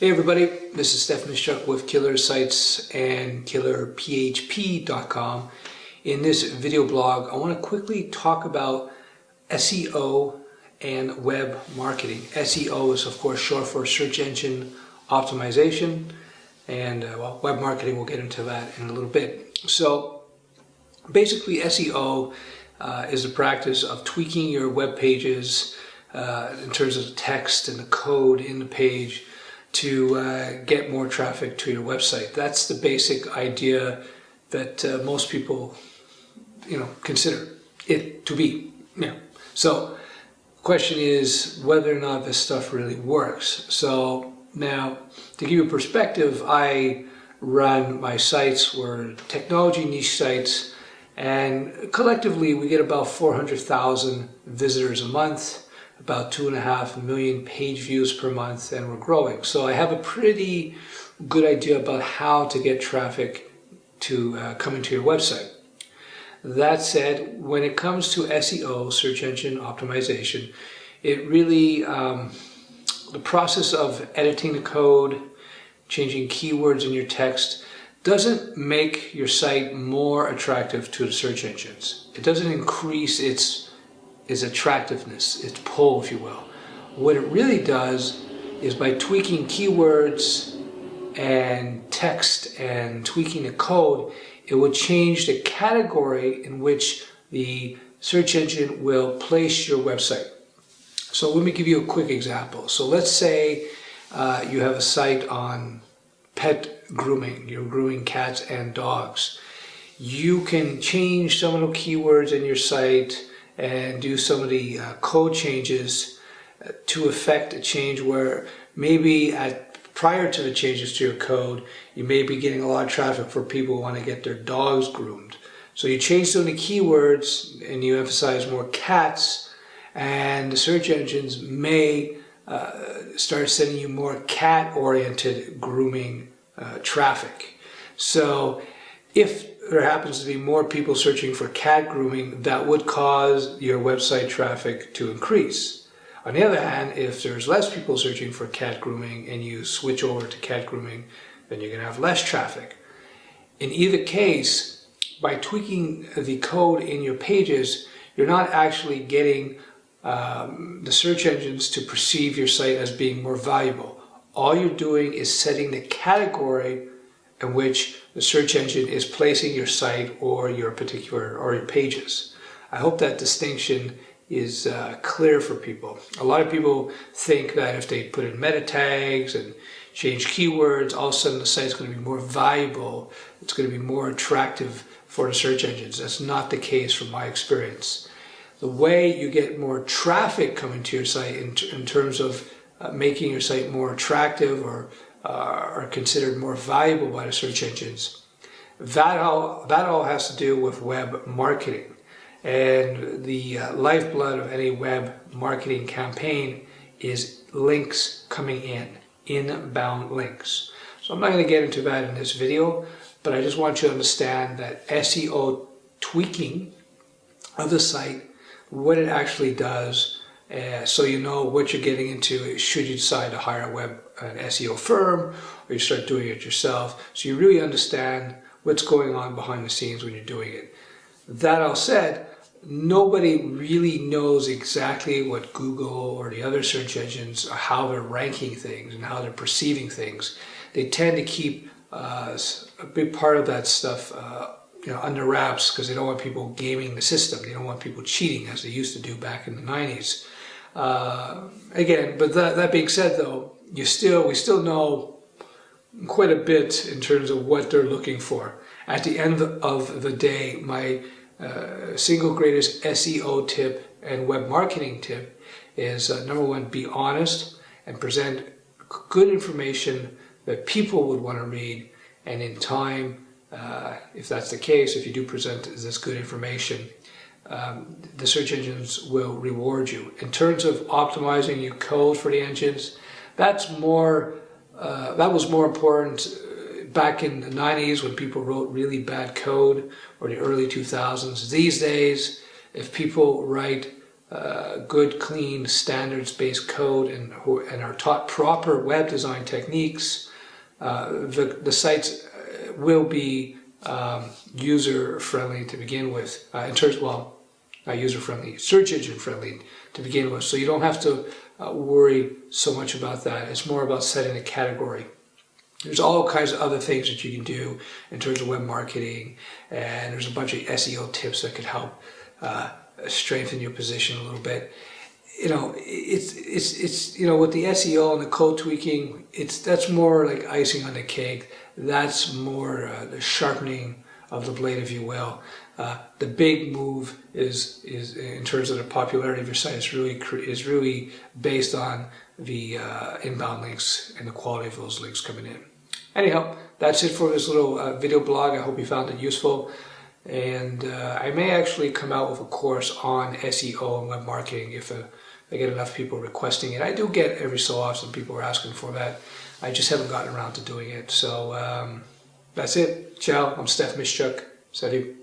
Hey everybody, this is Stefan with Killer Sites and KillerPHP.com. In this video blog, I want to quickly talk about SEO and web marketing. SEO is of course short for search engine optimization, and web marketing, we'll get into that in a little bit. So basically SEO is the practice of tweaking your web pages in terms of the text and the code in the page to get more traffic to your website. That's the basic idea that most people, consider it to be. So the question is whether or not this stuff really works. So now, to give you a perspective, I run my sites. We're technology niche sites, and collectively we get about 400,000 visitors a month, about 2.5 million page views per month, and we're growing. So I have a pretty good idea about how to get traffic to come into your website. That said, when it comes to SEO, search engine optimization, it really, the process of editing the code, changing keywords in your text, doesn't make your site more attractive to the search engines. It doesn't increase its attractiveness, its pull, if you will. What it really does is by tweaking keywords and text and tweaking the code, it will change the category in which the search engine will place your website. So let me give you a quick example. So let's say you have a site on pet grooming. You're grooming cats and dogs. You can change some of the keywords in your site and do some of the code changes to effect a change where maybe prior to the changes to your code, you may be getting a lot of traffic for people who want to get their dogs groomed. So you change some of the keywords and you emphasize more cats, and the search engines may start sending you more cat-oriented grooming traffic. So if there happens to be more people searching for cat grooming, that would cause your website traffic to increase. On the other hand, if there's less people searching for cat grooming and you switch over to cat grooming, then you're going to have less traffic. In either case, by tweaking the code in your pages, you're not actually getting the search engines to perceive your site as being more valuable. All you're doing is setting the category in which the search engine is placing your site or your pages. I hope that distinction is clear for people. A lot of people think that if they put in meta tags and change keywords, all of a sudden the site's going to be more valuable. It's going to be more attractive for the search engines. That's not the case from my experience. The way you get more traffic coming to your site in terms of making your site more attractive or are considered more valuable by the search engines, that all has to do with web marketing. And the lifeblood of any web marketing campaign is links coming in, inbound links. So I'm not going to get into that in this video, but I just want you to understand that SEO tweaking of the site, what it actually does, so you know what you're getting into should you decide to hire an SEO firm or you start doing it yourself, so you really understand what's going on behind the scenes when you're doing it. That all said, nobody really knows exactly what Google or the other search engines, how they're ranking things and how they're perceiving things. They tend to keep a big part of that stuff under wraps because they don't want people gaming the system. They don't want people cheating as they used to do back in the 90s. Again, but that being said, though, we still know quite a bit in terms of what they're looking for. At the end of the day, my single greatest SEO tip and web marketing tip is number one, be honest and present good information that people would want to read, and in time, if that's the case, if you do present this good information, the search engines will reward you. In terms of optimizing your code for the engines, that was more important back in the 90s when people wrote really bad code, or the early 2000s. These days, if people write good, clean, standards-based code and are taught proper web design techniques, the sites will be user-friendly to begin with. In terms, well, not user-friendly, search engine-friendly to begin with. So you don't have to worry so much about that. It's more about setting a category. There's all kinds of other things that you can do in terms of web marketing, and there's a bunch of SEO tips that could help strengthen your position a little bit. You know, it's you know, with the SEO and the code tweaking, that's more like icing on the cake. That's more the sharpening of the blade, if you will. The big move is in terms of the popularity of your site is really based on the inbound links and the quality of those links coming in. Anyhow, that's it for this little video blog. I hope you found it useful. And I may actually come out with a course on SEO and web marketing if I get enough people requesting it. I do get every so often people are asking for that. I just haven't gotten around to doing it. So that's it. Ciao. I'm Stefan. Salut.